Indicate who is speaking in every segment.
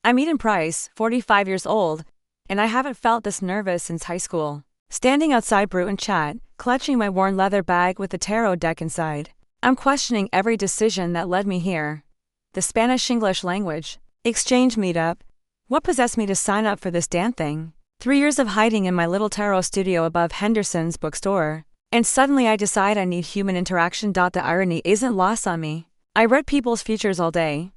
Speaker 1: I'm Eden Price, 45 years old, and I haven't felt this nervous since high school. Standing outside Bruton Chat, clutching my worn leather bag with the tarot deck inside. I'm questioning every decision that led me here. The Spanish-English language exchange meetup. What possessed me to sign up for this damn thing? 3 years of hiding in my little tarot studio above Henderson's bookstore. And suddenly I decide I need human interaction. The irony isn't lost on me. I read people's futures all day,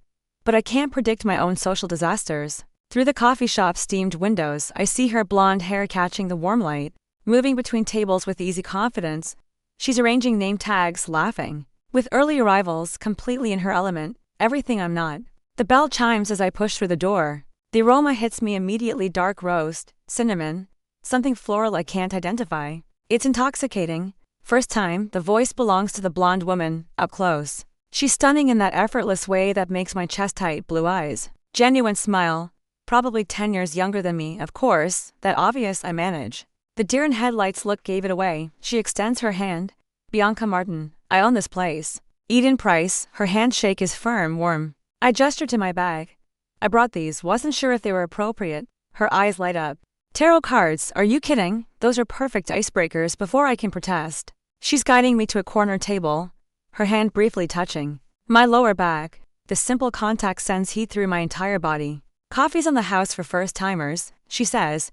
Speaker 1: but I can't predict my own social disasters. Through the coffee shop's steamed windows, I see her blonde hair catching the warm light, moving between tables with easy confidence. She's arranging name tags, laughing. With early arrivals, completely in her element, everything I'm not. The bell chimes as I push through the door. The aroma hits me immediately. Dark roast, cinnamon, something floral I can't identify. It's intoxicating. First time, the voice belongs to the blonde woman, up close. She's stunning in that effortless way that makes my chest tight. Blue eyes. Genuine smile. Probably 10 years younger than me, of course, that obvious I manage. The deer in headlights look gave it away. She extends her hand. Bianca Martin, I own this place. Eden Price, her handshake is firm, warm. I gesture to my bag. I brought these, wasn't sure if they were appropriate. Her eyes light up. Tarot cards, are you kidding? Those are perfect icebreakers before I can protest. She's guiding me to a corner table, her hand briefly touching my lower back. The simple contact sends heat through my entire body. Coffee's on the house for first-timers, she says,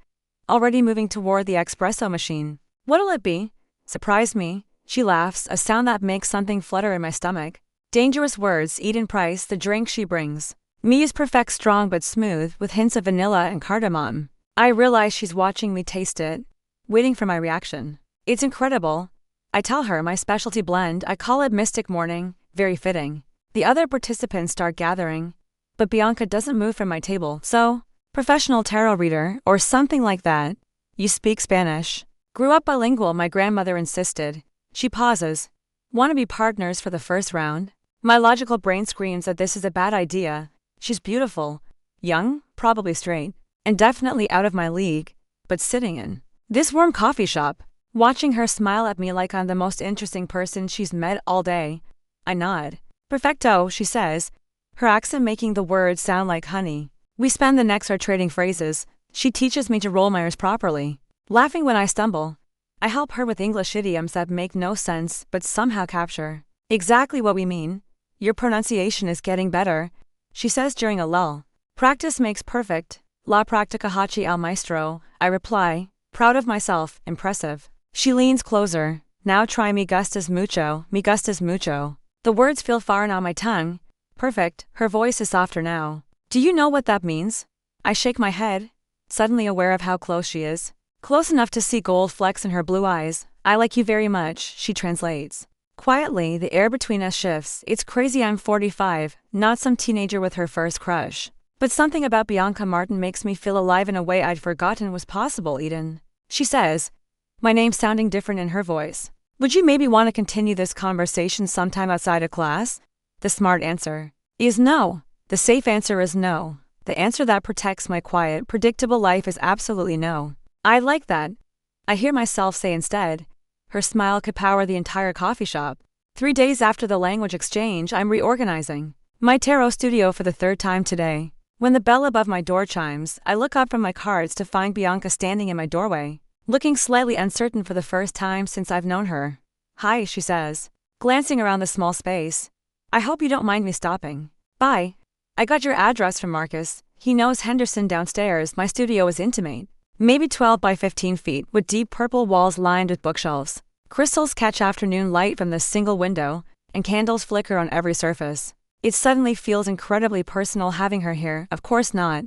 Speaker 1: already moving toward the espresso machine. What'll it be? Surprise me, she laughs, a sound that makes something flutter in my stomach. Dangerous words. Eden Price, the drink she brings me is perfect, strong but smooth, with hints of vanilla and cardamom. I realize she's watching me taste it, waiting for my reaction. It's incredible. I tell her my specialty blend. I call it Mystic Morning, very fitting. The other participants start gathering, but Bianca doesn't move from my table. So, professional tarot reader, or something like that. You speak Spanish. Grew up bilingual, my grandmother insisted. She pauses. Want to be partners for the first round? My logical brain screams that this is a bad idea. She's beautiful, young, probably straight, and definitely out of my league, but sitting in this warm coffee shop, watching her smile at me like I'm the most interesting person she's met all day. I nod. Perfecto, she says, her accent making the words sound like honey. We spend the next hour trading phrases. She teaches me to roll my R's properly. Laughing when I stumble. I help her with English idioms that make no sense but somehow capture exactly what we mean. Your pronunciation is getting better, she says during a lull. Practice makes perfect. La practica hace al maestro, I reply, proud of myself, impressive. She leans closer. Now try me gustas mucho, me gustas mucho. The words feel foreign on my tongue. Perfect, her voice is softer now. Do you know what that means? I shake my head, suddenly aware of how close she is. Close enough to see gold flecks in her blue eyes. I like you very much, she translates. Quietly, the air between us shifts. It's crazy I'm 45, not some teenager with her first crush. But something about Bianca Martin makes me feel alive in a way I'd forgotten was possible. Eden, she says, my name sounding different in her voice. Would you maybe want to continue this conversation sometime outside of class? The smart answer is no. The safe answer is no. The answer that protects my quiet, predictable life is absolutely no. I like that. I hear myself say instead. Her smile could power the entire coffee shop. 3 days after the language exchange, I'm reorganizing my tarot studio for the third time today. When the bell above my door chimes, I look up from my cards to find Bianca standing in my doorway, looking slightly uncertain for the first time since I've known her. Hi, she says, glancing around the small space. I hope you don't mind me stopping. Bye. I got your address from Marcus. He knows Henderson downstairs. My studio is intimate. Maybe 12 by 15 feet, with deep purple walls lined with bookshelves. Crystals catch afternoon light from the single window, and candles flicker on every surface. It suddenly feels incredibly personal having her here. Of course not.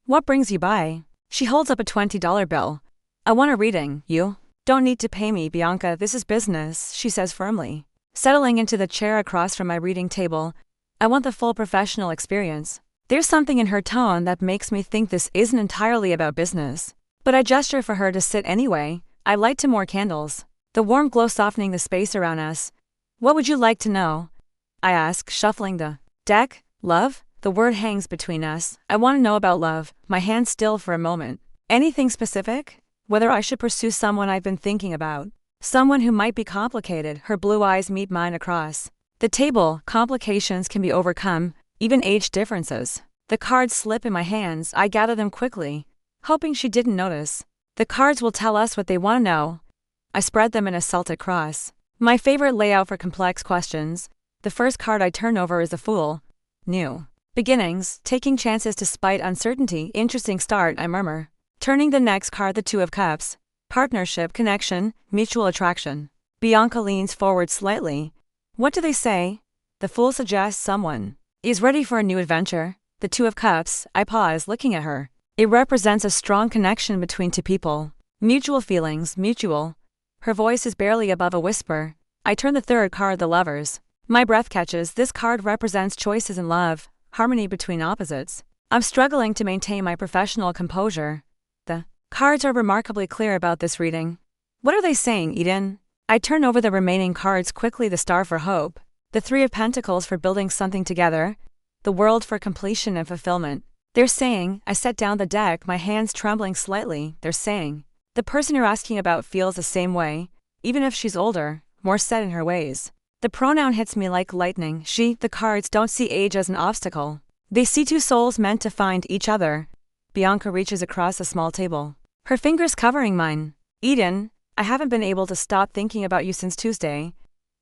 Speaker 1: What brings you by? She holds up a $20 bill. I want a reading. You don't need to pay me, Bianca. This is business, she says firmly. Settling into the chair across from my reading table, I want the full professional experience. There's something in her tone that makes me think this isn't entirely about business. But I gesture for her to sit anyway. I light 2 more candles, the warm glow softening the space around us. What would you like to know? I ask, shuffling the deck. Love? The word hangs between us. I want to know about love. My hands still for a moment. Anything specific? Whether I should pursue someone I've been thinking about. Someone who might be complicated. Her blue eyes meet mine across the table. Complications can be overcome, even age differences. The cards slip in my hands, I gather them quickly, hoping she didn't notice. The cards will tell us what they want to know. I spread them in a Celtic cross. My favorite layout for complex questions. The first card I turn over is a Fool. New beginnings, taking chances despite uncertainty, interesting start, I murmur. Turning the next card, the Two of Cups. Partnership, connection, mutual attraction. Bianca leans forward slightly. What do they say? The Fool suggests someone is ready for a new adventure. The Two of Cups, I pause, looking at her. It represents a strong connection between two people. Mutual feelings, mutual. Her voice is barely above a whisper. I turn the third card, the Lovers. My breath catches. This card represents choices in love, harmony between opposites. I'm struggling to maintain my professional composure. The cards are remarkably clear about this reading. What are they saying, Eden? I turn over the remaining cards quickly. The Star for hope. The Three of Pentacles for building something together. The World for completion and fulfillment. They're saying, I set down the deck, my hands trembling slightly. They're saying, the person you're asking about feels the same way, even if she's older, more set in her ways. The pronoun hits me like lightning. She, the cards don't see age as an obstacle. They see two souls meant to find each other. Bianca reaches across a small table, her fingers covering mine. Eden, I haven't been able to stop thinking about you since Tuesday.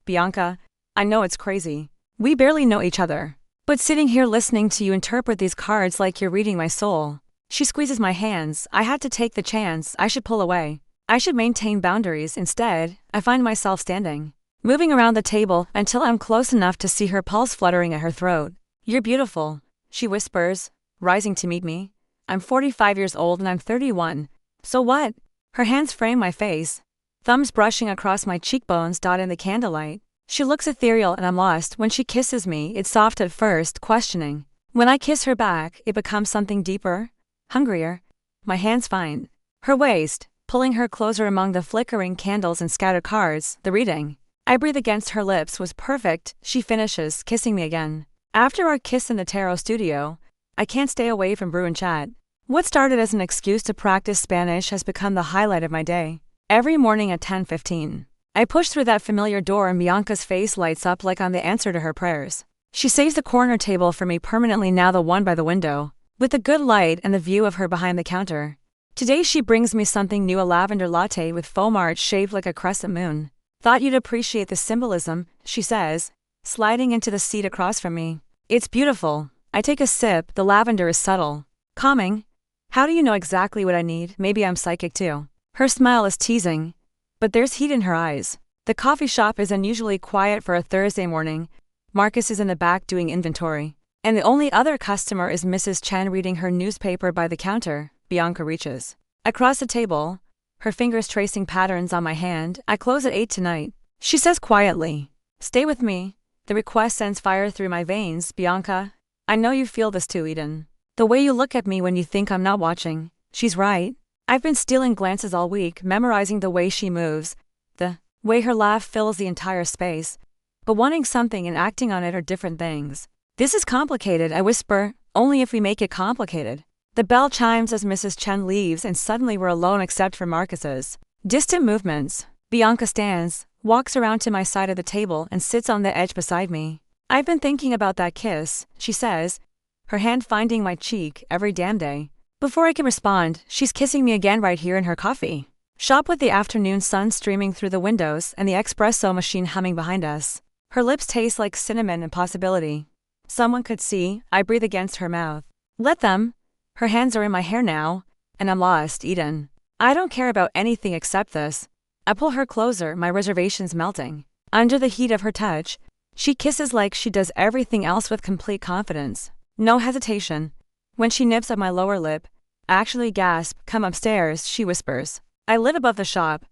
Speaker 1: Bianca, I know it's crazy. We barely know each other. But sitting here listening to you interpret these cards like you're reading my soul. She squeezes my hands. I had to take the chance. I should pull away. I should maintain boundaries. Instead, I find myself standing, moving around the table until I'm close enough to see her pulse fluttering at her throat. You're beautiful, she whispers, rising to meet me. I'm 45 years old and I'm 31. So what? Her hands frame my face, thumbs brushing across my cheekbones in the candlelight. She looks ethereal and I'm lost. When she kisses me, it's soft at first, questioning. When I kiss her back, it becomes something deeper, hungrier. My hands find her waist, pulling her closer among the flickering candles and scattered cards. The reading I breathe against her lips was perfect. She finishes, kissing me again. After our kiss in the tarot studio, I can't stay away from brew and chat. What started as an excuse to practice Spanish has become the highlight of my day. Every morning at 10:15. I push through that familiar door and Bianca's face lights up like I'm the answer to her prayers. She saves the corner table for me permanently, now the one by the window, with the good light and the view of her behind the counter. Today she brings me something new, a lavender latte with foam art shaped like a crescent moon. Thought you'd appreciate the symbolism, she says, sliding into the seat across from me. It's beautiful. I take a sip. The lavender is subtle, calming. How do you know exactly what I need? Maybe I'm psychic too. Her smile is teasing, but there's heat in her eyes. The coffee shop is unusually quiet for a Thursday morning. Marcus is in the back doing inventory, and the only other customer is Mrs. Chen reading her newspaper by the counter. Bianca reaches across the table, her fingers tracing patterns on my hand. I close at 8 tonight, she says quietly. Stay with me. The request sends fire through my veins. Bianca, I know you feel this too, Eden. The way you look at me when you think I'm not watching. She's right. I've been stealing glances all week, memorizing the way she moves, the way her laugh fills the entire space. But wanting something and acting on it are different things. This is complicated, I whisper, only if we make it complicated. The bell chimes as Mrs. Chen leaves and suddenly we're alone except for Marcus's distant movements. Bianca stands, walks around to my side of the table and sits on the edge beside me. I've been thinking about that kiss, she says, her hand finding my cheek every damn day. Before I can respond, she's kissing me again right here in her coffee shop with the afternoon sun streaming through the windows and the espresso machine humming behind us. Her lips taste like cinnamon and possibility. Someone could see. I breathe against her mouth. Let them. Her hands are in my hair now, and I'm lost, Eden. I don't care about anything except this. I pull her closer, my reservations melting. Under the heat of her touch, she kisses like she does everything else with complete confidence. No hesitation. When she nips at my lower lip, I actually gasp. Come upstairs, she whispers. I live above the shop.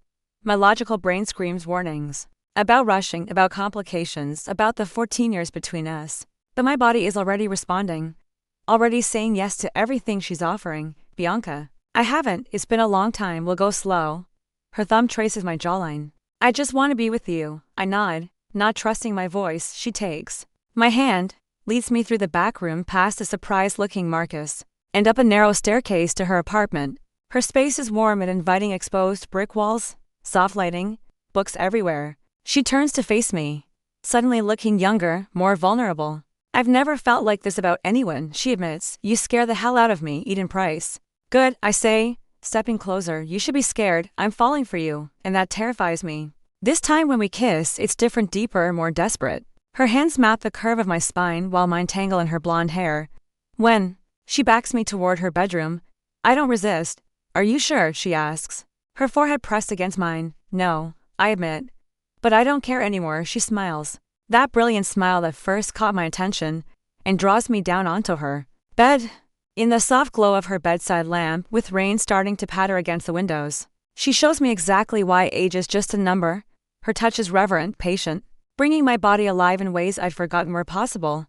Speaker 1: My logical brain screams warnings. About rushing, about complications, about the 14 years between us. But my body is already responding. Already saying yes to everything she's offering. Bianca, I haven't. It's been a long time. We'll go slow. Her thumb traces my jawline. I just want to be with you. I nod, not trusting my voice. She takes my hand, leads me through the back room past the surprised-looking Marcus, and up a narrow staircase to her apartment. Her space is warm and inviting, exposed brick walls, soft lighting, books everywhere. She turns to face me, suddenly looking younger, more vulnerable. I've never felt like this about anyone, she admits. You scare the hell out of me, Eden Price. Good, I say, stepping closer. You should be scared. I'm falling for you, and that terrifies me. This time when we kiss, it's different, deeper, more desperate. Her hands map the curve of my spine while mine tangle in her blonde hair. When she backs me toward her bedroom, I don't resist. Are you sure? She asks. Her forehead pressed against mine. No, I admit. But I don't care anymore, she smiles. That brilliant smile that first caught my attention and draws me down onto her bed. In the soft glow of her bedside lamp, with rain starting to patter against the windows, she shows me exactly why age is just a number. Her touch is reverent, patient, bringing my body alive in ways I'd forgotten were possible.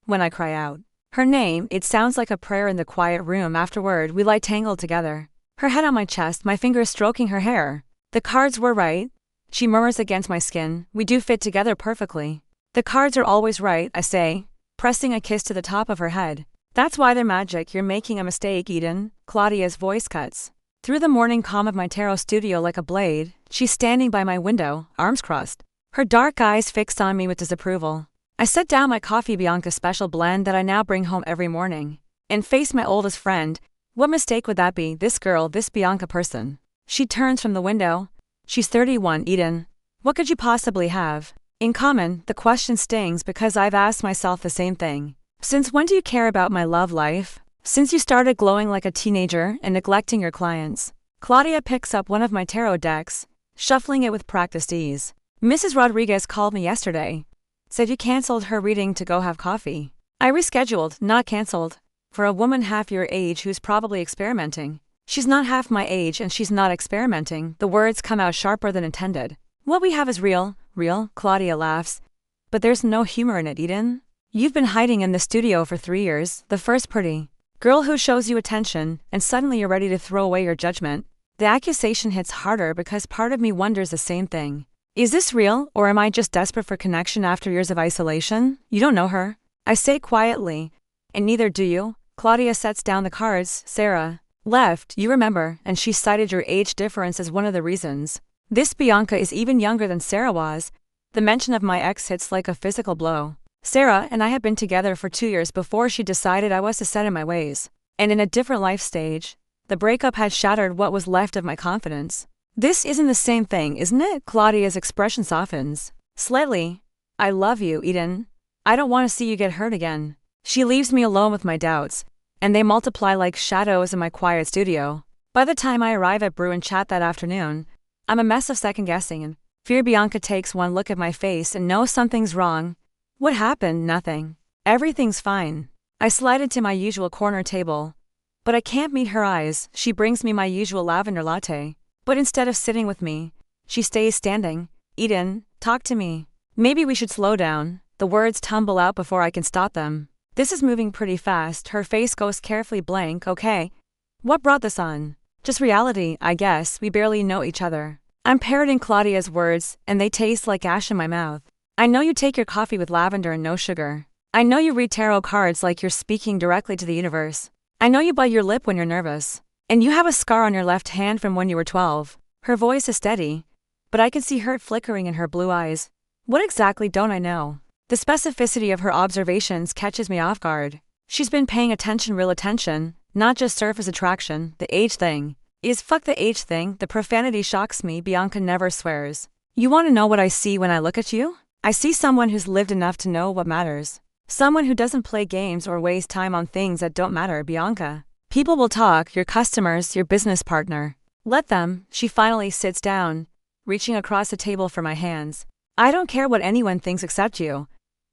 Speaker 1: When I cry out her name, it sounds like a prayer in the quiet room. Afterward, we lie tangled together, her head on my chest, my fingers stroking her hair. The cards were right, she murmurs against my skin. We do fit together perfectly. The cards are always right, I say, pressing a kiss to the top of her head. That's why they're magic. You're making a mistake, Eden. Claudia's voice cuts through the morning calm of my tarot studio like a blade. She's standing by my window, arms crossed, her dark eyes fixed on me with disapproval. I set down my coffee, Bianca special blend that I now bring home every morning, and face my oldest friend. What mistake would that be? This girl, this Bianca person. She turns from the window. She's 31, Eden. What could you possibly have in common? The question stings because I've asked myself the same thing. Since when do you care about my love life? Since you started glowing like a teenager and neglecting your clients. Claudia picks up one of my tarot decks, shuffling it with practiced ease. Mrs. Rodriguez called me yesterday. Said you canceled her reading to go have coffee. I rescheduled, not canceled. For a woman half your age who's probably experimenting. She's not half my age and she's not experimenting. The words come out sharper than intended. What we have is real, Claudia laughs. But there's no humor in it, Eden. You've been hiding in the studio for 3 years, the first pretty girl who shows you attention, and suddenly you're ready to throw away your judgment. The accusation hits harder because part of me wonders the same thing. Is this real, or am I just desperate for connection after years of isolation? You don't know her, I say quietly, and neither do you. Claudia sets down the cards. Sarah left, you remember, and she cited your age difference as one of the reasons. This Bianca is even younger than Sarah was. The mention of my ex hits like a physical blow. Sarah and I had been together for 2 years before she decided I was to set in my ways. And in a different life stage, the breakup had shattered what was left of my confidence. This isn't the same thing, isn't it? Claudia's expression softens slightly. I love you, Eden. I don't want to see you get hurt again. She leaves me alone with my doubts, and they multiply like shadows in my quiet studio. By the time I arrive at Brew and Chat that afternoon, I'm a mess of second-guessing and fear. Bianca takes one look at my face and knows something's wrong. What happened? Nothing. Everything's fine. I slide into my usual corner table, but I can't meet her eyes. She brings me my usual lavender latte, but instead of sitting with me, she stays standing. Eden, talk to me. Maybe we should slow down. The words tumble out before I can stop them. This is moving pretty fast. Her face goes carefully blank. Okay. What brought this on? Just reality, I guess. We barely know each other. I'm parroting Claudia's words, and they taste like ash in my mouth. I know you take your coffee with lavender and no sugar. I know you read tarot cards like you're speaking directly to the universe. I know you bite your lip when you're nervous. And you have a scar on your left hand from when you were 12. Her voice is steady, but I can see hurt flickering in her blue eyes. What exactly don't I know? The specificity of her observations catches me off guard. She's been paying attention, real attention, not just surface attraction. The age thing is fuck the age thing. The profanity shocks me. Bianca never swears. You want to know what I see when I look at you? I see someone who's lived enough to know what matters. Someone who doesn't play games or waste time on things that don't matter. Bianca. People will talk, your customers, your business partner. Let them. She finally sits down, reaching across the table for my hands. I don't care what anyone thinks except you.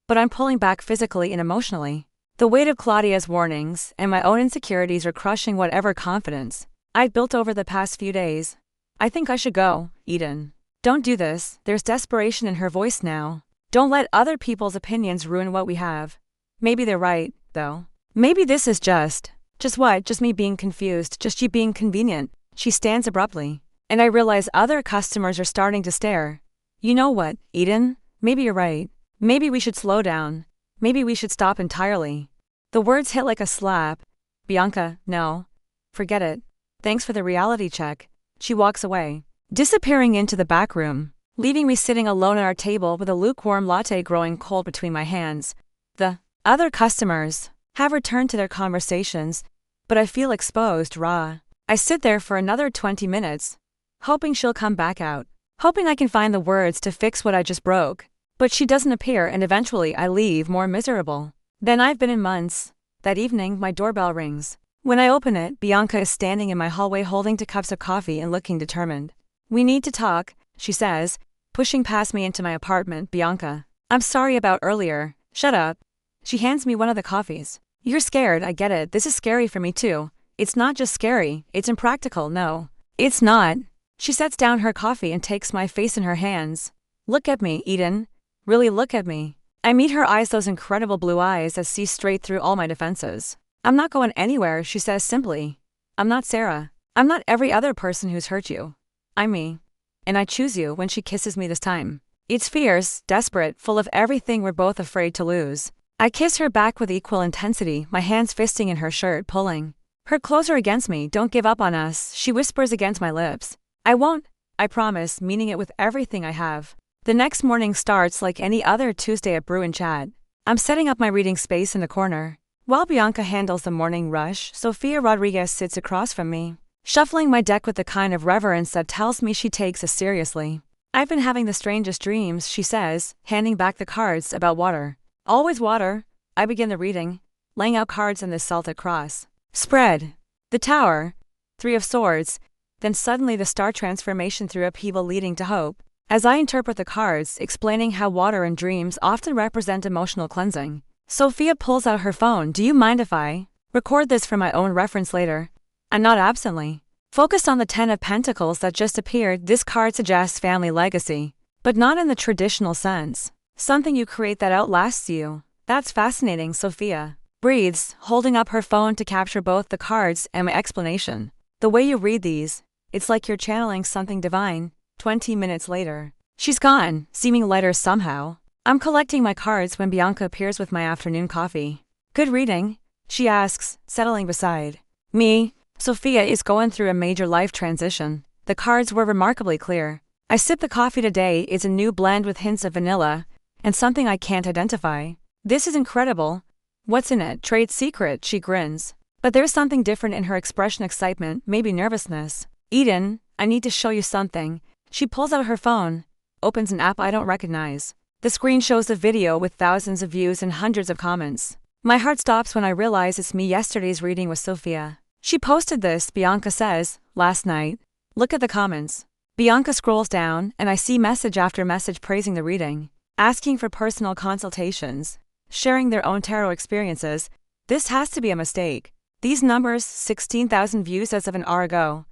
Speaker 1: But I'm pulling back physically and emotionally. The weight of Claudia's warnings and my own insecurities are crushing whatever confidence I've built over the past few days. I think I should go, Eden. Don't do this. There's desperation in her voice now. Don't let other people's opinions ruin what we have. Maybe they're right, though. Maybe this is just what? Just me being confused, just you being convenient. She stands abruptly, and I realize other customers are starting to stare. You know what, Eden? Maybe you're right. Maybe we should slow down. Maybe we should stop entirely. The words hit like a slap. Bianca, no. Forget it. Thanks for the reality check. She walks away, disappearing into the back room, leaving me sitting alone at our table with a lukewarm latte growing cold between my hands. The Other customers have returned to their conversations, but I feel exposed, raw. I sit there for another 20 minutes, hoping she'll come back out, hoping I can find the words to fix what I just broke. But she doesn't appear, and eventually I leave more miserable than I've been in months. That evening, my doorbell rings. When I open it, Bianca is standing in my hallway holding 2 cups of coffee and looking determined. "We need to talk," she says, pushing past me into my apartment. "Bianca, I'm sorry about earlier." "Shut up." She hands me one of the coffees. "You're scared, I get it. This is scary for me too. It's not just scary, it's impractical." "No, it's not." She sets down her coffee and takes my face in her hands. "Look at me, Eden. Really look at me." I meet her eyes, those incredible blue eyes that see straight through all my defenses. "I'm not going anywhere," she says simply. "I'm not Sarah. I'm not every other person who's hurt you. I'm me. And I choose you." When she kisses me this time, it's fierce, desperate, full of everything we're both afraid to lose. I kiss her back with equal intensity, my hands fisting in her shirt, pulling her closer against me. "Don't give up on us," she whispers against my lips. "I won't, I promise," meaning it with everything I have. The next morning starts like any other Tuesday at Brew and Chat. I'm setting up my reading space in the corner. While Bianca handles the morning rush, Sofia Rodriguez sits across from me, shuffling my deck with the kind of reverence that tells me she takes us seriously. "I've been having the strangest dreams," she says, handing back the cards. "About water." "Always water." I begin the reading, laying out cards in this Celtic cross spread. The Tower, 3 of Swords, then suddenly the star transformation through upheaval leading to hope. As I interpret the cards, explaining how water and dreams often represent emotional cleansing, Sophia pulls out her phone. "Do you mind if I record this for my own reference later?" I nod absently. Focused on the 10 of Pentacles that just appeared, this card suggests family legacy, but not in the traditional sense. Something you create that outlasts you. "That's fascinating," Sophia breathes, holding up her phone to capture both the cards and my explanation. "The way you read these, it's like you're channeling something divine." 20 minutes later, she's gone, seeming lighter somehow. I'm collecting my cards when Bianca appears with my afternoon coffee. "Good reading?" she asks, settling beside me. Sophia is going through a major life transition. The cards were remarkably clear. I sip the coffee today. It's a new blend with hints of vanilla and something I can't identify. "This is incredible." "What's in it?" "Trade secret," she grins. But there's something different in her expression, excitement, maybe nervousness. "Eden, I need to show you something." She pulls out her phone, opens an app I don't recognize. The screen shows a video with thousands of views and hundreds of comments. My heart stops when I realize it's me. Yesterday's reading with Sophia. "She posted this," Bianca says, "last night. Look at the comments." Bianca scrolls down, and I see message after message praising the reading, asking for personal consultations, sharing their own tarot experiences. This has to be a mistake. These numbers, 16,000 views as of an hour ago.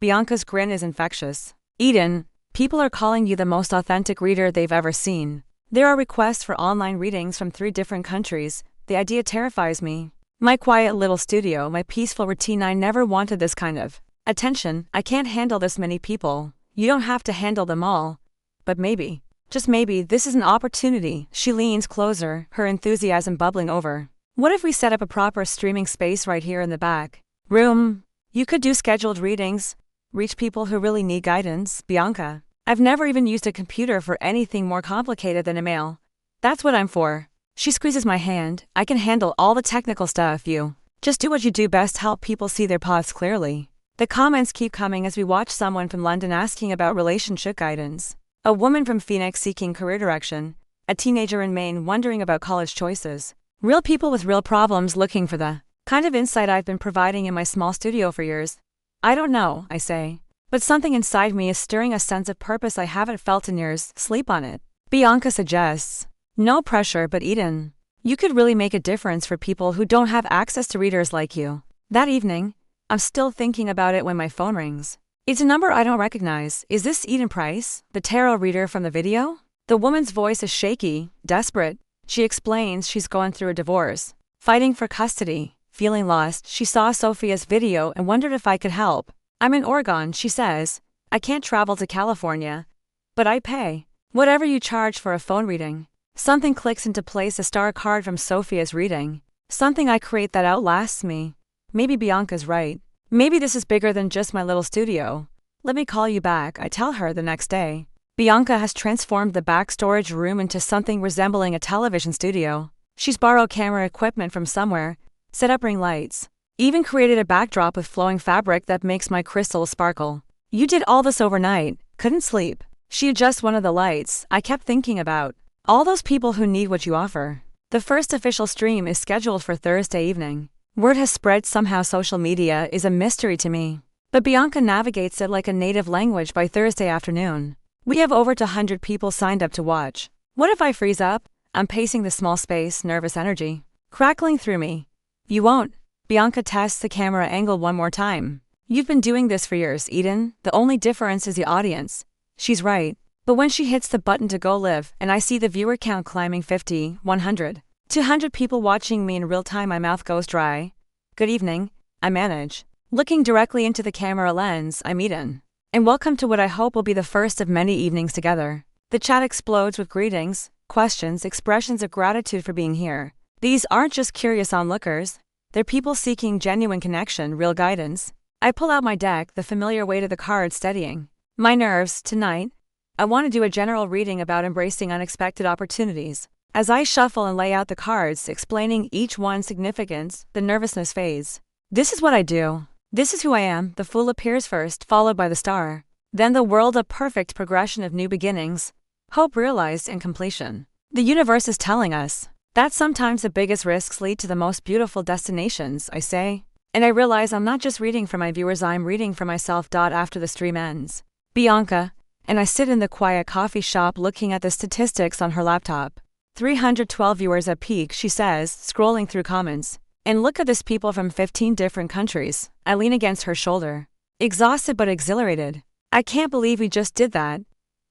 Speaker 1: Bianca's grin is infectious. "Eden, people are calling you the most authentic reader they've ever seen. There are requests for online readings from 3 different countries. The idea terrifies me. My quiet little studio, my peaceful routine. I never wanted this kind of attention. I can't handle this many people." "You don't have to handle them all. But maybe, just maybe, this is an opportunity." She leans closer, her enthusiasm bubbling over. "What if we set up a proper streaming space right here in the back room? You could do scheduled readings, reach people who really need guidance." "Bianca, I've never even used a computer for anything more complicated than email. That's what I'm for." She squeezes my hand. "I can handle all the technical stuff. You just do what you do best, help people see their paths clearly." The comments keep coming as we watch someone from London asking about relationship guidance, a woman from Phoenix seeking career direction, a teenager in Maine wondering about college choices. Real people with real problems looking for the kind of insight I've been providing in my small studio for years. "I don't know," I say. But something inside me is stirring, a sense of purpose I haven't felt in years. "Sleep on it," Bianca suggests. "No pressure, but Eden, you could really make a difference for people who don't have access to readers like you." That evening, I'm still thinking about it when my phone rings. It's a number I don't recognize. Is this Eden Price, the tarot reader from the video? The woman's voice is shaky, desperate. She explains she's going through a divorce, fighting for custody, feeling lost. She saw Sophia's video and wondered if I could help. "I'm in Oregon," she says. "I can't travel to California, but I pay whatever you charge for a phone reading." Something clicks into place, a star card from Sophia's reading. Something I create that outlasts me. Maybe Bianca's right. Maybe this is bigger than just my little studio. "Let me call you back," I tell her the next day. Bianca has transformed the back storage room into something resembling a television studio. She's borrowed camera equipment from somewhere, set up ring lights, even created a backdrop with flowing fabric that makes my crystals sparkle. You did all this overnight, couldn't sleep. She adjusts one of the lights. I kept thinking about all those people who need what you offer. The first official stream is scheduled for Thursday evening. Word has spread somehow. Social media is a mystery to me. But Bianca navigates it like a native language by Thursday afternoon. We have over 100 people signed up to watch. What if I freeze up? I'm pacing the small space, nervous energy crackling through me. You won't. Bianca tests the camera angle one more time. You've been doing this for years, Eden. The only difference is the audience. She's right. But when she hits the button to go live and I see the viewer count climbing 50, 100, 200 people watching me in real time, my mouth goes dry. Good evening, I manage. Looking directly into the camera lens, I'm Eden. And welcome to what I hope will be the first of many evenings together. The chat explodes with greetings, questions, expressions of gratitude for being here. These aren't just curious onlookers. They're people seeking genuine connection, real guidance. I pull out my deck, the familiar weight of the cards steadying my nerves. Tonight, I want to do a general reading about embracing unexpected opportunities. As I shuffle and lay out the cards, explaining each one's significance, the nervousness fades. This is what I do. This is who I am. The Fool appears first, followed by the Star. Then the World, a perfect progression of new beginnings, hope realized, and completion. The universe is telling us that sometimes the biggest risks lead to the most beautiful destinations, I say. And I realize I'm not just reading for my viewers, I'm reading for myself. After the stream ends, Bianca and I sit in the quiet coffee shop looking at the statistics on her laptop. 312 viewers at peak, she says, scrolling through comments. And look at this, people from 15 different countries. I lean against her shoulder, exhausted but exhilarated. I can't believe we just did that.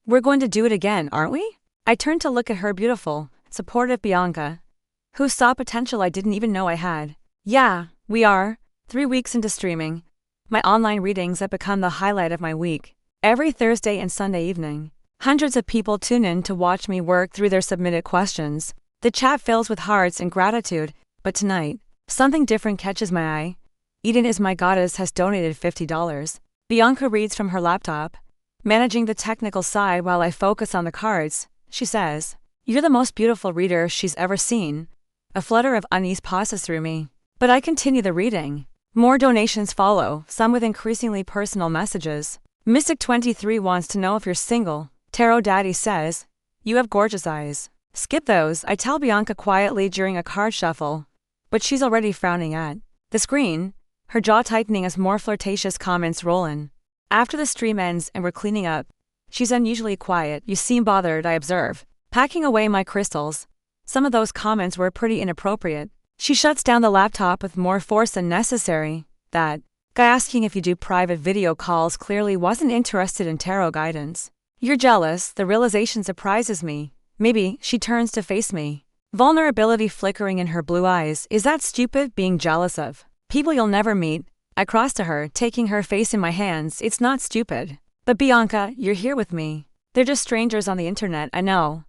Speaker 1: We're going to do it again, aren't we? I turn to look at her, beautiful, supportive Bianca, who saw potential I didn't even know I had. Yeah, we are. 3 weeks into streaming, my online readings have become the highlight of my week. Every Thursday and Sunday evening, hundreds of people tune in to watch me work through their submitted questions. The chat fills with hearts and gratitude, but tonight, something different catches my eye. Eden is my goddess has donated $50. Bianca reads from her laptop, managing the technical side while I focus on the cards. She says, "You're the most beautiful reader she's ever seen." A flutter of unease passes through me, but I continue the reading. More donations follow, some with increasingly personal messages. Mystic23 wants to know if you're single. Tarot Daddy says, "You have gorgeous eyes." Skip those, I tell Bianca quietly during a card shuffle. But she's already frowning at the screen, her jaw tightening as more flirtatious comments roll in. After the stream ends and we're cleaning up, she's unusually quiet. "You seem bothered," I observe, packing away my crystals. Some of those comments were pretty inappropriate. She shuts down the laptop with more force than necessary. That guy asking if you do private video calls clearly wasn't interested in tarot guidance. "You're jealous." The realization surprises me. Maybe. She turns to face me, vulnerability flickering in her blue eyes. "Is that stupid, being jealous of people you'll never meet?" I cross to her, taking her face in my hands. "It's not stupid. But Bianca, you're here with me. They're just strangers on the internet, I know.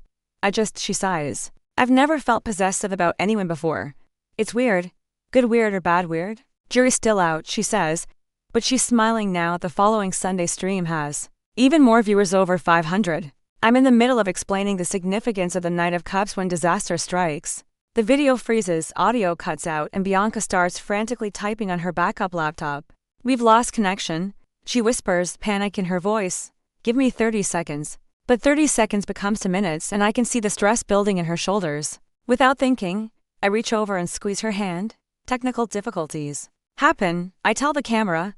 Speaker 1: She sighs. "I've never felt possessive about anyone before. It's weird." "Good weird or bad weird?" "Jury's still out," she says, but she's smiling now. The following Sunday stream has even more viewers, over 500. I'm in the middle of explaining the significance of the Knight of Cups when disaster strikes. The video freezes, audio cuts out, and Bianca starts frantically typing on her backup laptop. "We've lost connection," she whispers, panic in her voice. "Give me 30 seconds. But 30 seconds becomes 2 minutes and I can see the stress building in her shoulders. Without thinking, I reach over and squeeze her hand. Technical difficulties happen, I tell the camera,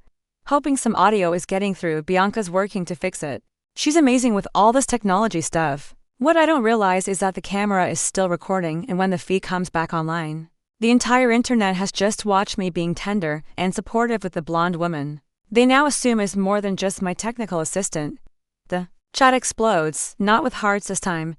Speaker 1: hoping some audio is getting through. Bianca's working to fix it. She's amazing with all this technology stuff. What I don't realize is that the camera is still recording, and when the feed comes back online, the entire internet has just watched me being tender and supportive with the blonde woman they now assume is more than just my technical assistant. The chat explodes, not with hearts this time,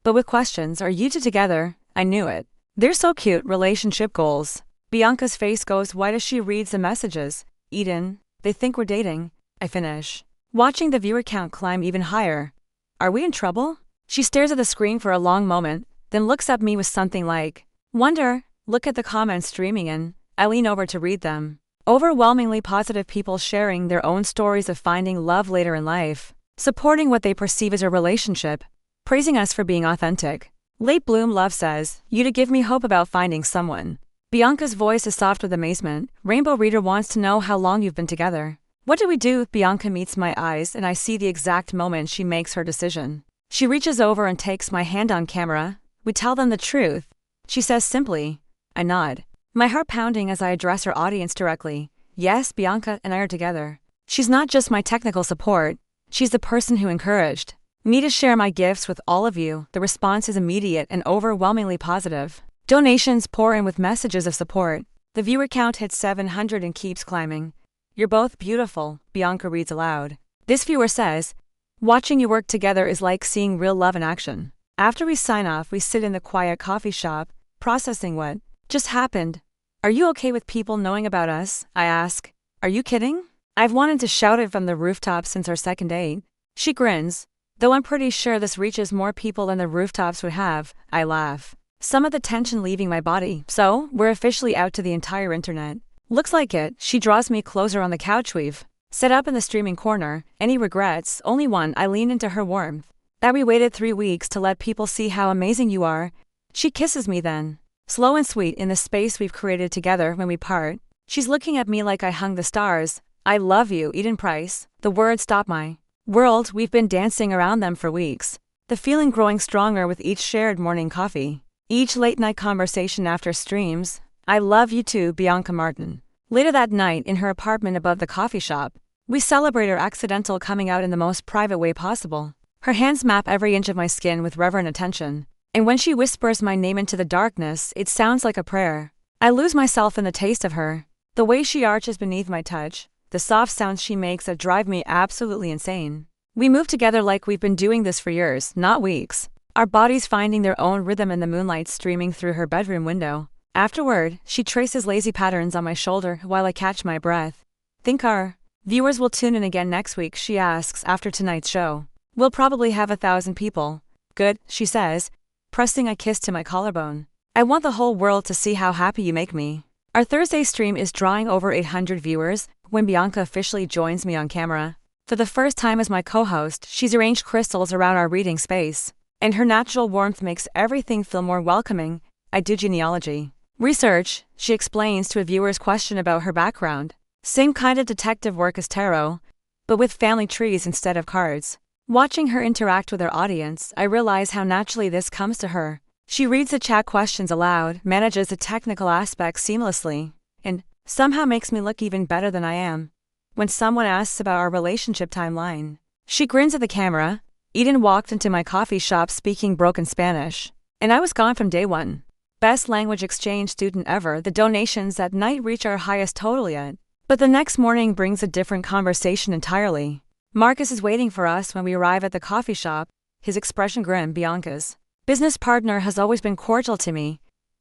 Speaker 1: but with questions. "Are you two together?" "I knew it. They're so cute." "Relationship goals." Bianca's face goes white as she reads the messages. "Eden, they think we're dating." I finish, watching the viewer count climb even higher. "Are we in trouble?" She stares at the screen for a long moment, then looks at me with something like wonder. Look at the comments streaming in. I lean over to read them. Overwhelmingly positive, people sharing their own stories of finding love later in life, supporting what they perceive as a relationship, praising us for being authentic. Late Bloom Love says, you to give me hope about finding someone. Bianca's voice is soft with amazement. Rainbow Reader wants to know how long you've been together. What do we do? Bianca meets my eyes and I see the exact moment she makes her decision. She reaches over and takes my hand on camera. We tell them the truth. She says simply. I nod. My heart pounding as I address her audience directly. Yes, Bianca and I are together. She's not just my technical support. She's the person who encouraged me to share my gifts with all of you. The response is immediate and overwhelmingly positive. Donations pour in with messages of support. The viewer count hits 700 and keeps climbing. You're both beautiful, Bianca reads aloud. This viewer says, watching you work together is like seeing real love in action. After we sign off, we sit in the quiet coffee shop, processing what just happened. Are you okay with people knowing about us? I ask. Are you kidding? I've wanted to shout it from the rooftop since our second date. She grins. Though I'm pretty sure this reaches more people than the rooftops would have, I laugh. Some of the tension leaving my body. So, we're officially out to the entire internet. Looks like it. She draws me closer on the couch we've set up in the streaming corner. Any regrets? Only one. I lean into her warmth. That we waited 3 weeks to let people see how amazing you are. She kisses me then. Slow and sweet in the space we've created together when we part. She's looking at me like I hung the stars. I love you, Eden Price. The words stop my world. We've been dancing around them for weeks. The feeling growing stronger with each shared morning coffee. Each late night conversation after streams. I love you too, Bianca Martin. Later that night, in her apartment above the coffee shop, we celebrate our accidental coming out in the most private way possible. Her hands map every inch of my skin with reverent attention. And when she whispers my name into the darkness, it sounds like a prayer. I lose myself in the taste of her. The way she arches beneath my touch. The soft sounds she makes that drive me absolutely insane. We move together like we've been doing this for years, not weeks. Our bodies finding their own rhythm in the moonlight streaming through her bedroom window. Afterward, she traces lazy patterns on my shoulder while I catch my breath. Think our viewers will tune in again next week, she asks after tonight's show. We'll probably have 1,000 people. Good, she says, pressing a kiss to my collarbone. I want the whole world to see how happy you make me. Our Thursday stream is drawing over 800 viewers when Bianca officially joins me on camera. For the first time as my co-host, she's arranged crystals around our reading space. And her natural warmth makes everything feel more welcoming. I do genealogy research, she explains to a viewer's question about her background. Same kind of detective work as tarot, but with family trees instead of cards. Watching her interact with her audience, I realize how naturally this comes to her. She reads the chat questions aloud, manages the technical aspects seamlessly, and somehow makes me look even better than I am. When someone asks about our relationship timeline, she grins at the camera. Eden walked into my coffee shop speaking broken Spanish, and I was gone from day one. Best language exchange student ever. The donations at night reach our highest total yet. But the next morning brings a different conversation entirely. Marcus is waiting for us when we arrive at the coffee shop, his expression grim. Bianca's business partner has always been cordial to me,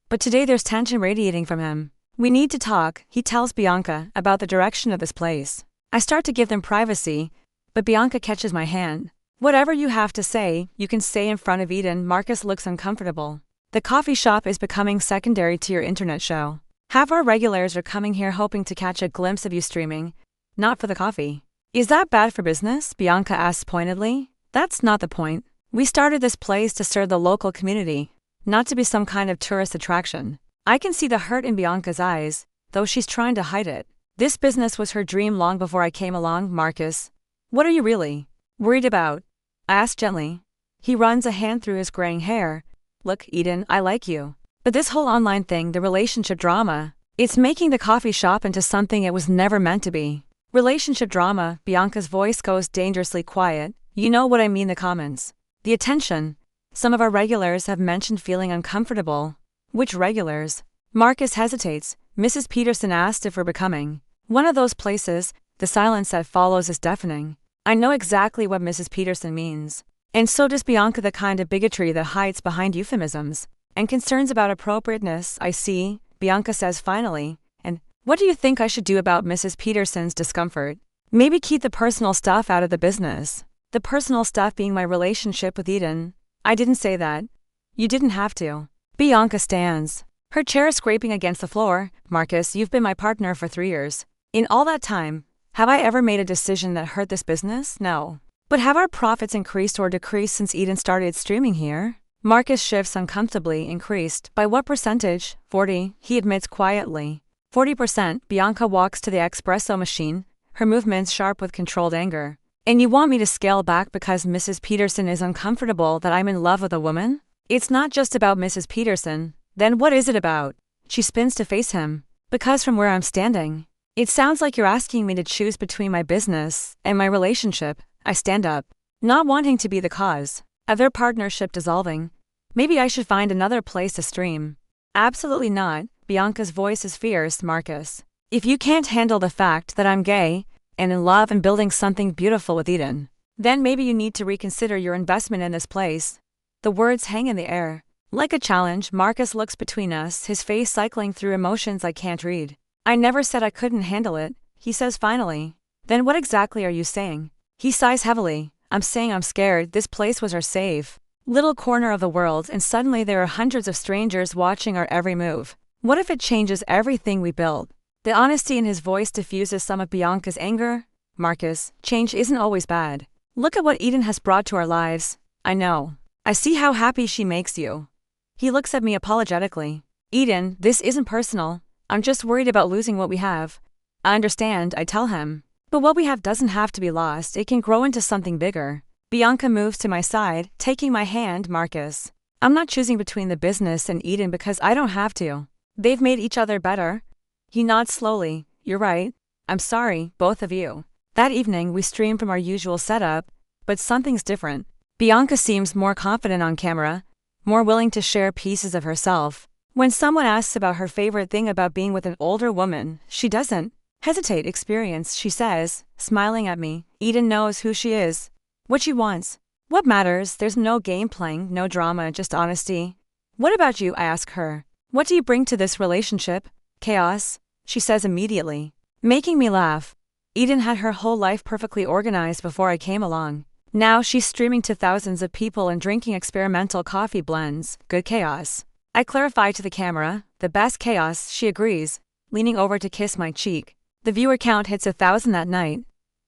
Speaker 1: but today there's tension radiating from him. We need to talk, he tells Bianca, about the direction of this place. I start to give them privacy, but Bianca catches my hand. Whatever you have to say, you can say in front of Eden. Marcus looks uncomfortable. The coffee shop is becoming secondary to your internet show. Half our regulars are coming here hoping to catch a glimpse of you streaming, not for the coffee. Is that bad for business? Bianca asks pointedly. That's not the point. We started this place to serve the local community, not to be some kind of tourist attraction. I can see the hurt in Bianca's eyes, though she's trying to hide it. This business was her dream long before I came along. Marcus, what are you really worried about? I asked gently. He runs a hand through his graying hair. Look, Eden, I like you. But this whole online thing, the relationship drama, it's making the coffee shop into something it was never meant to be. Relationship drama, Bianca's voice goes dangerously quiet. You know what I mean, the comments. The attention. Some of our regulars have mentioned feeling uncomfortable. Which regulars? Marcus hesitates. Mrs. Peterson asked if we're becoming one of those places. The silence that follows is deafening. I know exactly what Mrs. Peterson means. And so does Bianca, the kind of bigotry that hides behind euphemisms and concerns about appropriateness. I see, Bianca says finally. And what do you think I should do about Mrs. Peterson's discomfort? Maybe keep the personal stuff out of the business. The personal stuff being my relationship with Eden. I didn't say that. You didn't have to. Bianca stands, her chair scraping against the floor. Marcus, you've been my partner for 3 years. In all that time, have I ever made a decision that hurt this business? No. But have our profits increased or decreased since Eden started streaming here? Marcus shifts uncomfortably, increased. By what percentage? 40, he admits quietly. 40%. Bianca walks to the espresso machine, her movements sharp with controlled anger. And you want me to scale back because Mrs. Peterson is uncomfortable that I'm in love with a woman? It's not just about Mrs. Peterson. Then what is it about? She spins to face him. Because from where I'm standing, it sounds like you're asking me to choose between my business and my relationship. I stand up, not wanting to be the cause of their partnership dissolving. Maybe I should find another place to stream. Absolutely not. Bianca's voice is fierce. Marcus, if you can't handle the fact that I'm gay and in love and building something beautiful with Eden, then maybe you need to reconsider your investment in this place. The words hang in the air. Like a challenge, Marcus looks between us, his face cycling through emotions I can't read. I never said I couldn't handle it, he says finally. Then what exactly are you saying? He sighs heavily. I'm saying I'm scared. This place was our safe little corner of the world, and suddenly there are hundreds of strangers watching our every move. What if it changes everything we built? The honesty in his voice diffuses some of Bianca's anger. Marcus, change isn't always bad. Look at what Eden has brought to our lives. I know. I see how happy she makes you. He looks at me apologetically. Eden, this isn't personal. I'm just worried about losing what we have. I understand, I tell him. But what we have doesn't have to be lost, it can grow into something bigger. Bianca moves to my side, taking my hand. Marcus, I'm not choosing between the business and Eden because I don't have to. They've made each other better. He nods slowly. You're right. I'm sorry, both of you. That evening we stream from our usual setup, but something's different. Bianca seems more confident on camera, more willing to share pieces of herself. When someone asks about her favorite thing about being with an older woman, she doesn't hesitate. Experience, she says, smiling at me. Eden knows who she is, what she wants, what matters. There's no game playing, no drama, just honesty. What about you? I ask her. What do you bring to this relationship? Chaos, she says immediately, making me laugh. Eden had her whole life perfectly organized before I came along. Now she's streaming to thousands of people and drinking experimental coffee blends. Good chaos. I clarify to the camera. The best chaos, she agrees, leaning over to kiss my cheek. The viewer count hits 1,000 that night.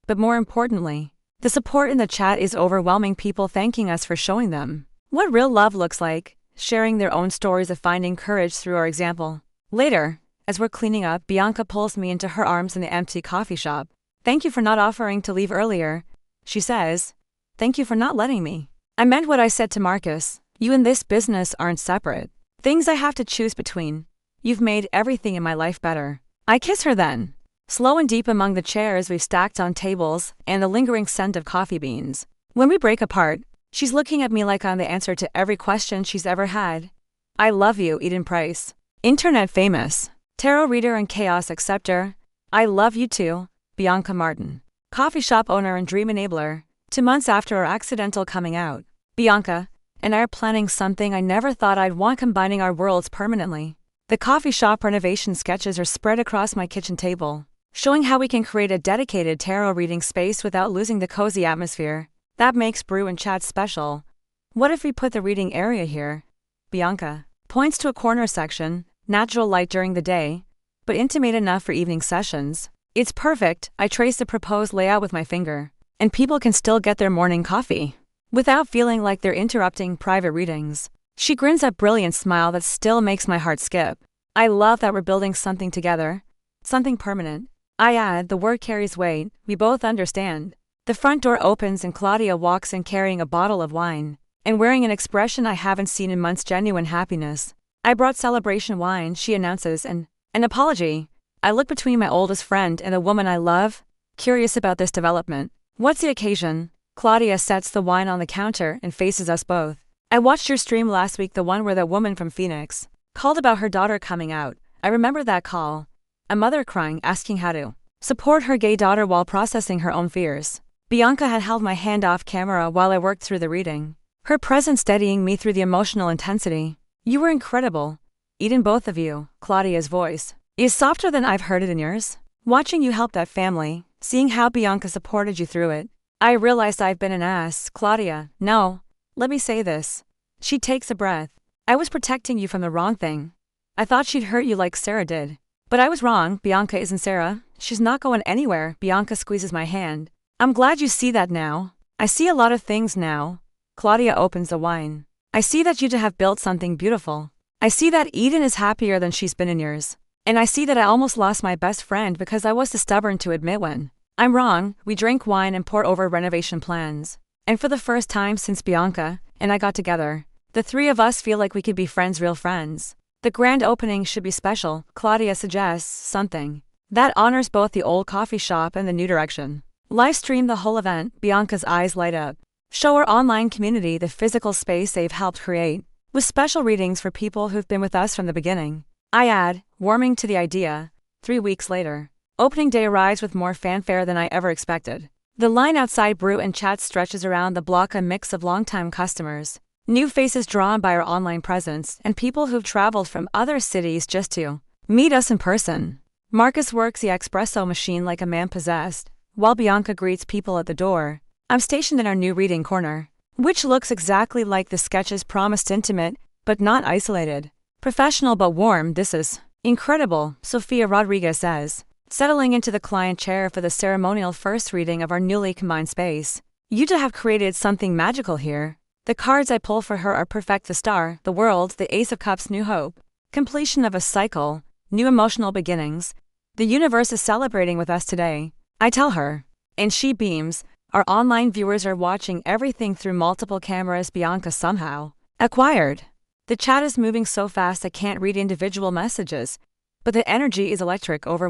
Speaker 1: But more importantly, the support in the chat is overwhelming, people thanking us for showing them what real love looks like, sharing their own stories of finding courage through our example. Later, as we're cleaning up, Bianca pulls me into her arms in the empty coffee shop. Thank you for not offering to leave earlier, she says. Thank you for not letting me. I meant what I said to Marcus. You and this business aren't separate things I have to choose between. You've made everything in my life better. I kiss her then, slow and deep among the chairs we've stacked on tables and the lingering scent of coffee beans. When we break apart, she's looking at me like I'm the answer to every question she's ever had. I love you, Eden Price. Internet famous tarot reader and chaos acceptor. I love you too, Bianca Martin. Coffee shop owner and dream enabler. 2 months after our accidental coming out, Bianca and I are planning something I never thought I'd want, combining our worlds permanently. The coffee shop renovation sketches are spread across my kitchen table, showing how we can create a dedicated tarot reading space without losing the cozy atmosphere that makes Brew and Chat special. What if we put the reading area here? Bianca points to a corner section, natural light during the day, but intimate enough for evening sessions. It's perfect. I trace the proposed layout with my finger, and people can still get their morning coffee without feeling like they're interrupting private readings. She grins that brilliant smile that still makes my heart skip. I love that we're building something together, something permanent. I add, the word carries weight, we both understand. The front door opens and Claudia walks in carrying a bottle of wine, and wearing an expression I haven't seen in months, genuine happiness. I brought celebration wine, she announces, and an apology. I look between my oldest friend and the woman I love, curious about this development. What's the occasion? Claudia sets the wine on the counter and faces us both. I watched your stream last week, the one where that woman from Phoenix called about her daughter coming out. I remember that call. A mother crying, asking how to support her gay daughter while processing her own fears. Bianca had held my hand off camera while I worked through the reading, her presence steadying me through the emotional intensity. You were incredible. Eden, both of you. Claudia's voice is softer than I've heard it in years. Watching you help that family, seeing how Bianca supported you through it, I realized I've been an ass. Claudia, no. Let me say this. She takes a breath. I was protecting you from the wrong thing. I thought she'd hurt you like Sarah did. But I was wrong. Bianca isn't Sarah. She's not going anywhere. Bianca squeezes my hand. I'm glad you see that now. I see a lot of things now. Claudia opens the wine. I see that you two have built something beautiful. I see that Eden is happier than she's been in years. And I see that I almost lost my best friend because I was too stubborn to admit when I'm wrong. We drink wine and pour over renovation plans. And for the first time since Bianca and I got together, the three of us feel like we could be friends, real friends. The grand opening should be special, Claudia suggests, something that honors both the old coffee shop and the new direction. Live stream the whole event, Bianca's eyes light up. Show our online community the physical space they've helped create, with special readings for people who've been with us from the beginning. I add, warming to the idea. 3 weeks later, opening day arrives with more fanfare than I ever expected. The line outside Brew and Chat stretches around the block, a mix of longtime customers, new faces drawn by our online presence, and people who've traveled from other cities just to meet us in person. Marcus works the espresso machine like a man possessed, while Bianca greets people at the door. I'm stationed in our new reading corner, which looks exactly like the sketches promised, intimate, but not isolated. Professional but warm. This is incredible, Sofia Rodriguez says, settling into the client chair for the ceremonial first reading of our newly combined space. You two have created something magical here. The cards I pull for her are perfect: the Star, the World, the Ace of Cups, new hope, completion of a cycle, new emotional beginnings. The universe is celebrating with us today, I tell her. And she beams. Our online viewers are watching everything through multiple cameras Bianca somehow acquired. The chat is moving so fast I can't read individual messages, but the energy is electric. Over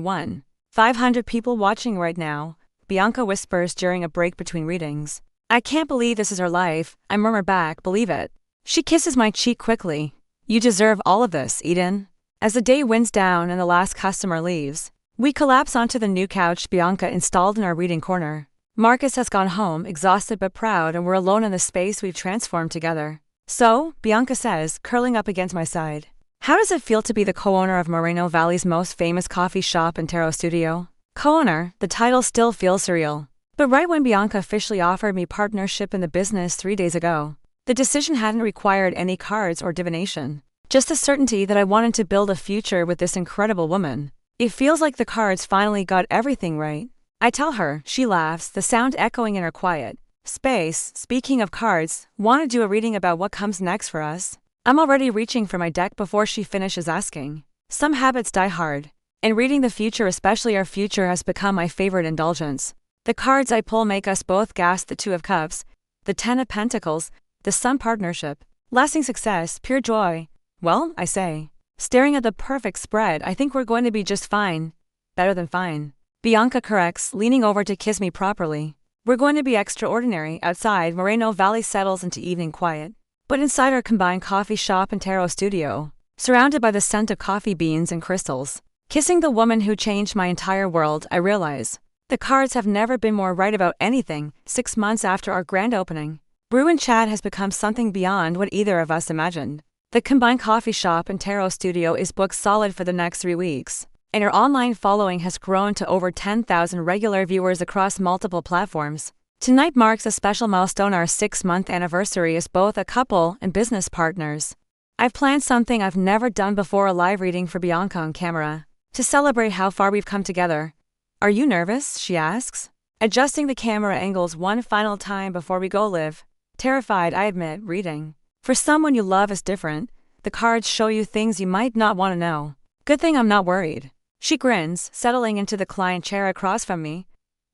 Speaker 1: 500 people watching right now, Bianca whispers during a break between readings. I can't believe this is her life, I murmur back. Believe it. She kisses my cheek quickly. You deserve all of this, Eden. As the day winds down and the last customer leaves, we collapse onto the new couch Bianca installed in our reading corner. Marcus has gone home, exhausted but proud, and we're alone in the space we've transformed together. So, Bianca says, curling up against my side, how does it feel to be the co-owner of Moreno Valley's most famous coffee shop and tarot studio? Co-owner, the title still feels surreal. But right when Bianca officially offered me partnership in the business 3 days ago, the decision hadn't required any cards or divination. Just the certainty that I wanted to build a future with this incredible woman. It feels like the cards finally got everything right. I tell her. She laughs, the sound echoing in her quiet space. Speaking of cards, want to do a reading about what comes next for us? I'm already reaching for my deck before she finishes asking. Some habits die hard, and reading the future, especially our future, has become my favorite indulgence. The cards I pull make us both gasp: the Two of Cups, the Ten of Pentacles, the Sun partnership, lasting success, pure joy. Well, I say, staring at the perfect spread, I think we're going to be just fine. Better than fine, Bianca corrects, leaning over to kiss me properly. We're going to be extraordinary. Outside, Moreno Valley settles into evening quiet. But inside our combined coffee shop and tarot studio, surrounded by the scent of coffee beans and crystals, kissing the woman who changed my entire world, I realize the cards have never been more right about anything. 6 months after our grand opening, Brew and Chat has become something beyond what either of us imagined. The combined coffee shop and tarot studio is booked solid for the next 3 weeks, and our online following has grown to over 10,000 regular viewers across multiple platforms. Tonight marks a special milestone, our 6-month anniversary as both a couple and business partners. I've planned something I've never done before, a live reading for Bianca on camera, to celebrate how far we've come together. Are you nervous? She asks, adjusting the camera angles one final time before we go live. Terrified, I admit. Reading for someone you love is different. The cards show you things you might not want to know. Good thing I'm not worried. She grins, settling into the client chair across from me.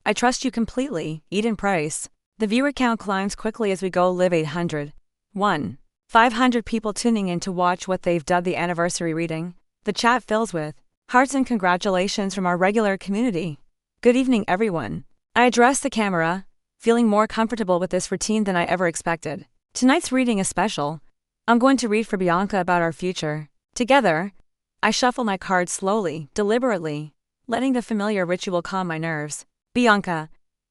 Speaker 1: I trust you completely, Eden Price. The viewer count climbs quickly as we go live. 500 people tuning in to watch what they've dubbed the anniversary reading. The chat fills with hearts and congratulations from our regular community. Good evening, everyone. I address the camera, feeling more comfortable with this routine than I ever expected. Tonight's reading is special. I'm going to read for Bianca about our future. Together, I shuffle my cards slowly, deliberately, letting the familiar ritual calm my nerves. Bianca,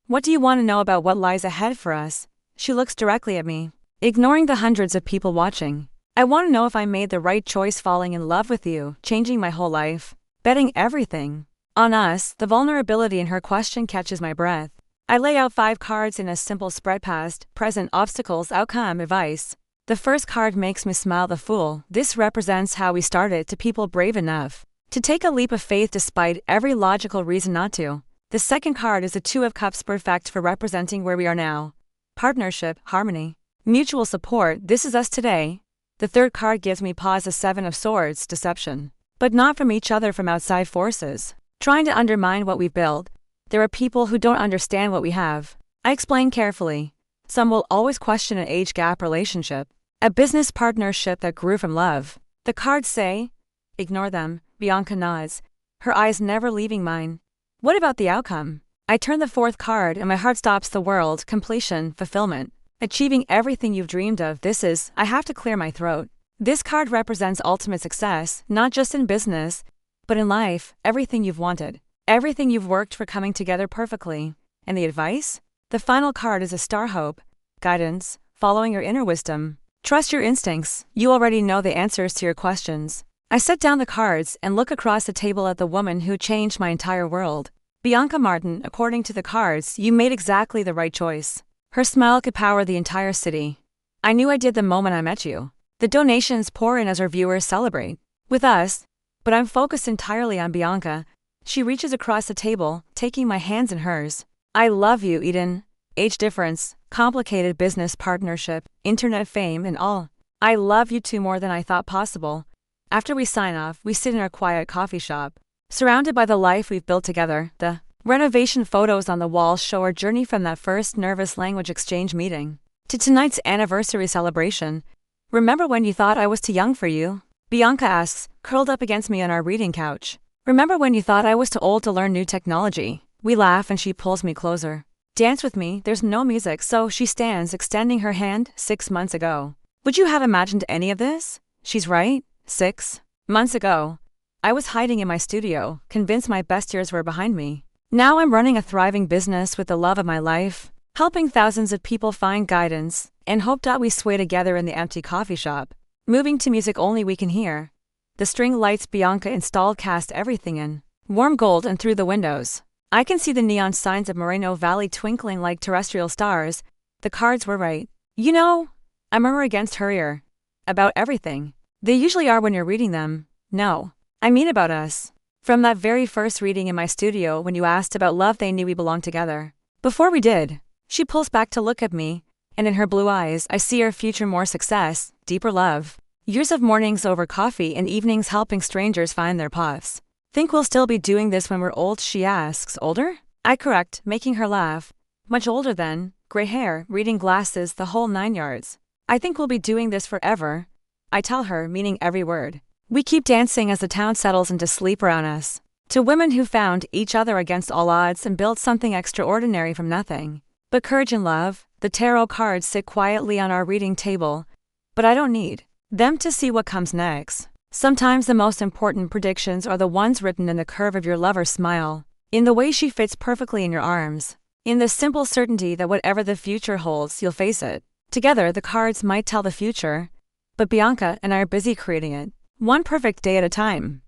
Speaker 1: what do you want to know about what lies ahead for us? She looks directly at me, ignoring the hundreds of people watching. I want to know if I made the right choice falling in love with you, changing my whole life, betting everything on us. The vulnerability in her question catches my breath. I lay out 5 cards in a simple spread: past, present, obstacles, outcome, advice. The first card makes me smile: the Fool. This represents how we started, to people brave enough to take a leap of faith despite every logical reason not to. The second card is the Two of Cups, perfect for representing where we are now. Partnership, harmony. Mutual support, this is us today. The third card gives me pause, a Seven of Swords, deception. But not from each other, from outside forces. Trying to undermine what we've built. There are people who don't understand what we have. I explain carefully. Some will always question an age gap relationship. A business partnership that grew from love. The cards say, ignore them. Bianca nods, her eyes never leaving mine. What about the outcome? I turn the fourth card and my heart stops. The world, completion, fulfillment. Achieving everything you've dreamed of. This is, I have to clear my throat. This card represents ultimate success, not just in business, but in life, everything you've wanted. Everything you've worked for coming together perfectly. And the advice? The final card is a star, hope, guidance, following your inner wisdom. Trust your instincts. You already know the answers to your questions. I set down the cards and look across the table at the woman who changed my entire world. Bianca Martin, according to the cards, you made exactly the right choice. Her smile could power the entire city. I knew I did the moment I met you. The donations pour in as our viewers celebrate with us, but I'm focused entirely on Bianca. She reaches across the table, taking my hands in hers. I love you, Eden. Age difference, complicated business partnership, internet fame and all. I love you too, more than I thought possible. After we sign off, we sit in our quiet coffee shop, surrounded by the life we've built together. The renovation photos on the walls show our journey from that first nervous language exchange meeting to tonight's anniversary celebration. Remember when you thought I was too young for you? Bianca asks, curled up against me on our reading couch. Remember when you thought I was too old to learn new technology? We laugh and she pulls me closer. Dance with me. There's no music, so she stands, extending her hand. 6 months ago. Would you have imagined any of this? She's right. 6 months ago. I was hiding in my studio, convinced my best years were behind me. Now I'm running a thriving business with the love of my life, helping thousands of people find guidance and hope. We sway together in the empty coffee shop, moving to music only we can hear. The string lights Bianca installed cast everything in warm gold, and through the windows, I can see the neon signs of Moreno Valley twinkling like terrestrial stars. The cards were right. You know, I murmur against her ear. About everything. They usually are when you're reading them. No, I mean about us. From that very first reading in my studio when you asked about love, they knew we belonged together. Before we did. She pulls back to look at me, and in her blue eyes I see our future, more success, deeper love. Years of mornings over coffee and evenings helping strangers find their paths. Think we'll still be doing this when we're old? She asks. Older? I correct, making her laugh. Much older then, gray hair, reading glasses, the whole 9 yards. I think we'll be doing this forever. I tell her, meaning every word. We keep dancing as the town settles into sleep around us. To women who found each other against all odds and built something extraordinary from nothing. But courage and love. The tarot cards sit quietly on our reading table. But I don't need them to see what comes next. Sometimes the most important predictions are the ones written in the curve of your lover's smile, in the way she fits perfectly in your arms, in the simple certainty that whatever the future holds, you'll face it. Together, the cards might tell the future, but Bianca and I are busy creating it, one perfect day at a time.